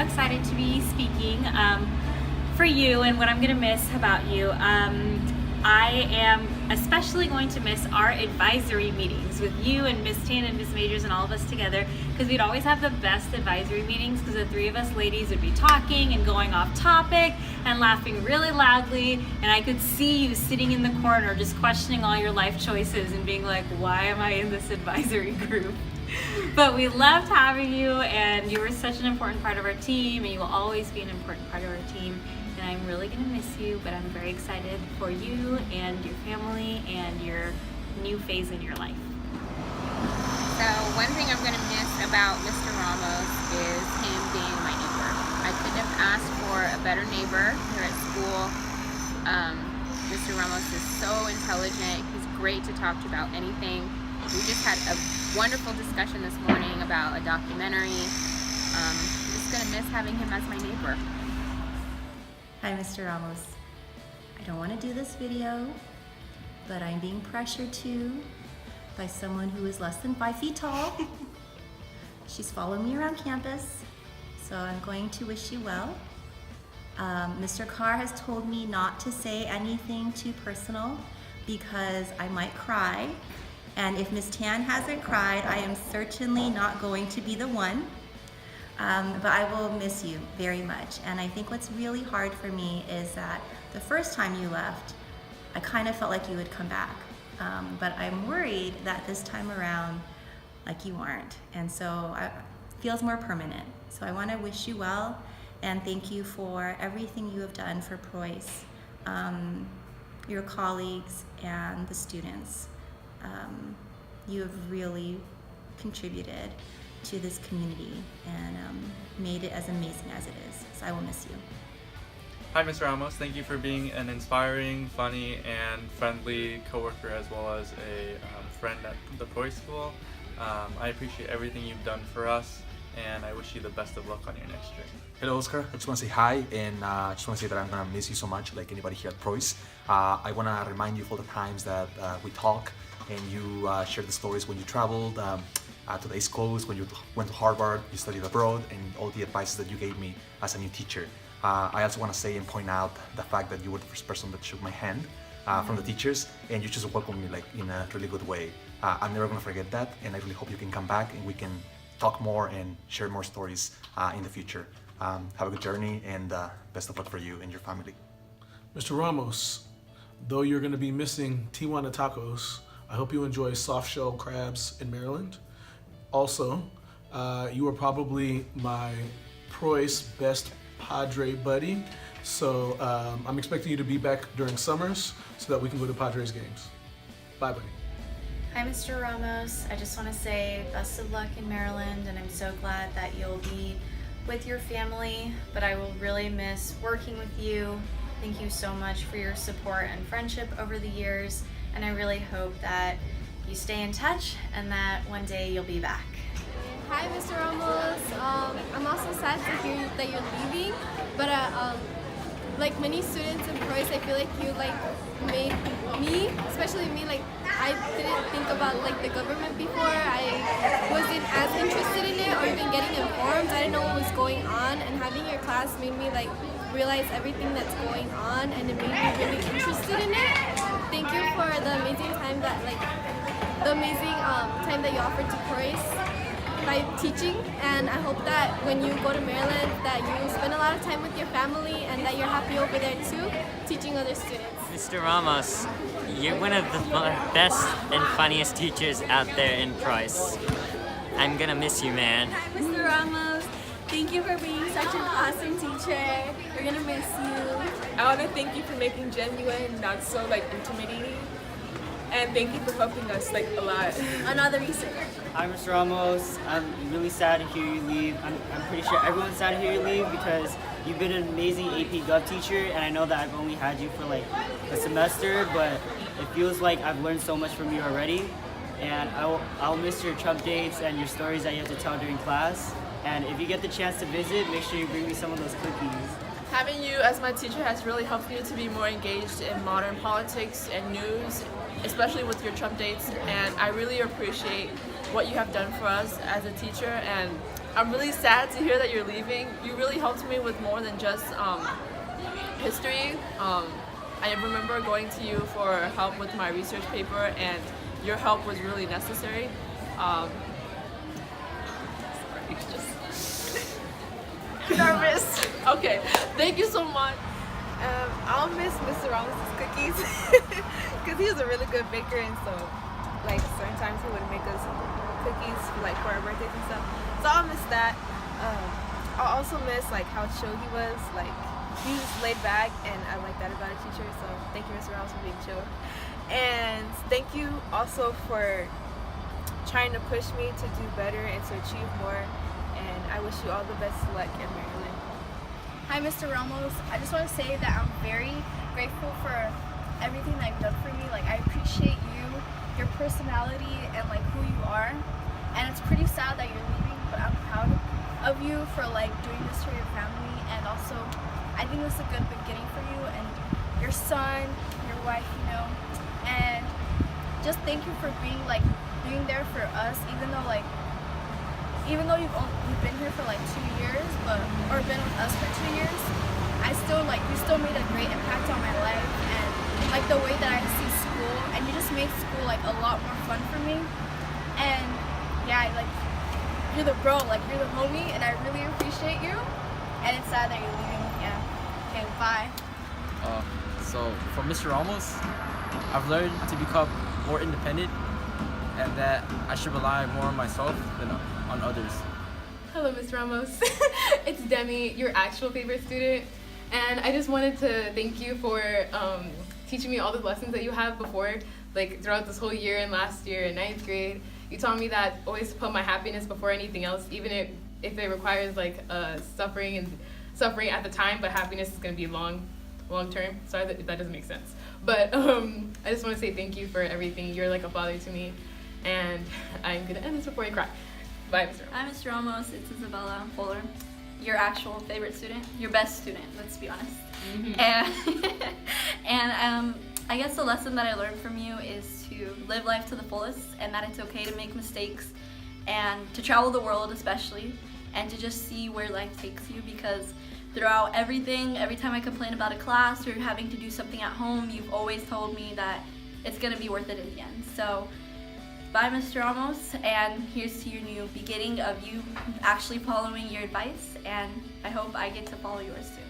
excited to be speaking for you and what I'm going to miss about you. I am especially going to miss our advisory meetings with you and Miss Tan and Miss Majors and all of us together, because we'd always have the best advisory meetings because the three of us ladies would be talking and going off topic and laughing really loudly, and I could see you sitting in the corner just questioning all your life choices and being like, why am I in this advisory group? But we loved having you, and you were such an important part of our team, and you will always be an important part of our team. And I'm really gonna miss you, but I'm very excited for you and your family and your new phase in your life. So one thing I'm gonna miss about Mr. Ramos is him being my neighbor. I couldn't have asked for a better neighbor here at school. Mr. Ramos is so intelligent. He's great to talk to about anything. We just had a wonderful discussion this morning about a documentary. I'm just gonna miss having him as my neighbor. Hi, Mr. Ramos. I don't want to do this video, but I'm being pressured to by someone who is less than 5 feet tall. She's following me around campus, so I'm going to wish you well. Mr. Carr has told me not to say anything too personal because I might cry, and if Miss Tan hasn't cried, I am certainly not going to be the one. But I will miss you very much. And I think what's really hard for me is that the first time you left, I kind of felt like you would come back. But I'm worried that this time around, like you aren't. And so it feels more permanent. So I want to wish you well and thank you for everything you have done for Preuss, your colleagues and the students. You have really contributed to this community and made it as amazing as it is. So I will miss you. Hi, Mr. Ramos. Thank you for being an inspiring, funny, and friendly coworker, as well as a friend at the Preuss School. I appreciate everything you've done for us, and I wish you the best of luck on your next year. Hello, Oscar. I just want to say hi, and I just want to say that I'm going to miss you so much, like anybody here at Preuss. I want to remind you of all the times that we talk, and you shared the stories when you traveled to the East Coast, when you went to Harvard, you studied abroad, and all the advices that you gave me as a new teacher. I also want to say and point out the fact that you were the first person that shook my hand from the teachers, and you just welcomed me like in a really good way. I'm never going to forget that, and I really hope you can come back and we can talk more and share more stories in the future. Have a good journey, and best of luck for you and your family. Mr. Ramos, though you're going to be missing Tijuana tacos, I hope you enjoy soft shell crabs in Maryland. Also, you are probably my Preuss best Padre buddy, so I'm expecting you to be back during summers so that we can go to Padres games. Bye, buddy. Hi, Mr. Ramos. I just want to say best of luck in Maryland, and I'm so glad that you'll be with your family, but I will really miss working with you. Thank you so much for your support and friendship over the years, and I really hope that you stay in touch and that one day you'll be back. Hi, Mr. Ramos. I'm also sad to hear that you're leaving, but like many students in Preuss, I feel like you made me, especially me, I didn't think about the government before. I wasn't as interested in it or even getting informed. I didn't know what was going on, and having your class made me realize everything that's going on, and it made me really interested in it. Thank you for the amazing time that you offered to Preuss by teaching, and I hope that when you go to Maryland that you spend a lot of time with your family and that you're happy over there too, teaching other students. Mr. Ramos, you're one of the best and funniest teachers out there in Preuss. I'm gonna miss you, man. Hi, Mr. Ramos. Thank you for being such an awesome teacher. We're gonna miss you. I want to thank you for making genuine, not so intimidating. And thank you for helping us a lot. Another reason. Hi, Mr. Ramos. I'm really sad to hear you leave. I'm pretty sure everyone's sad to hear you leave because you've been an amazing AP Gov teacher, and I know that I've only had you for a semester, but it feels like I've learned so much from you already. And I'll miss your Trump dates and your stories that you have to tell during class. And if you get the chance to visit, make sure you bring me some of those cookies. Having you as my teacher has really helped me to be more engaged in modern politics and news, especially with your Trump dates, and I really appreciate what you have done for us as a teacher, and I'm really sad to hear that you're leaving. You really helped me with more than just history. I remember going to you for help with my research paper, and your help was really necessary. Nervous. Okay, thank you so much. I'll miss Mr. Ramos' cookies because he was a really good baker, and so like certain times he would make us cookies like for our birthdays and stuff. So I'll miss that. I'll also miss like how chill he was. Like he was laid back, and I like that about a teacher. So thank you, Mr. Ramos, for being chill, and thank you also for trying to push me to do better and to achieve more. And I wish you all the best luck in Maryland. Hi, Mr. Ramos. I just want to say that I'm very grateful for everything that you've done for me. Like, I appreciate you, your personality, and like who you are. And it's pretty sad that you're leaving, but I'm proud of you for like doing this for your family. And also, I think this is a good beginning for you and your son, your wife, you know. And just thank you for being there for us, even though you've been here for like 2 years, or been with us for 2 years, you still made a great impact on my life and like the way that I see school, and you just made school like a lot more fun for me. And yeah, you're the bro, you're the homie, and I really appreciate you. And it's sad that you're leaving. Yeah. Okay, bye. So from Mr. Ramos, I've learned to become more independent, and that I should rely more on myself than on others. Hello, Ms. Ramos. It's Demi, your actual favorite student, and I just wanted to thank you for teaching me all the lessons that you have before, like throughout this whole year and last year in 9th grade. You taught me that always put my happiness before anything else, even if it requires suffering at the time, but happiness is going to be long term. Sorry that doesn't make sense, but I just want to say thank you for everything. You're like a father to me, and I'm gonna end this before you cry. Bye, Mr. Hi, Mr. Ramos. It's Isabella Fuller, your actual favorite student, your best student. Let's be honest. Mm-hmm. And I guess the lesson that I learned from you is to live life to the fullest, and that it's okay to make mistakes, and to travel the world especially, and to just see where life takes you, because throughout everything, every time I complain about a class or having to do something at home, you've always told me that it's going to be worth it in the end. So, bye, Mr. Ramos, and here's to your new beginning of you actually following your advice, and I hope I get to follow yours too.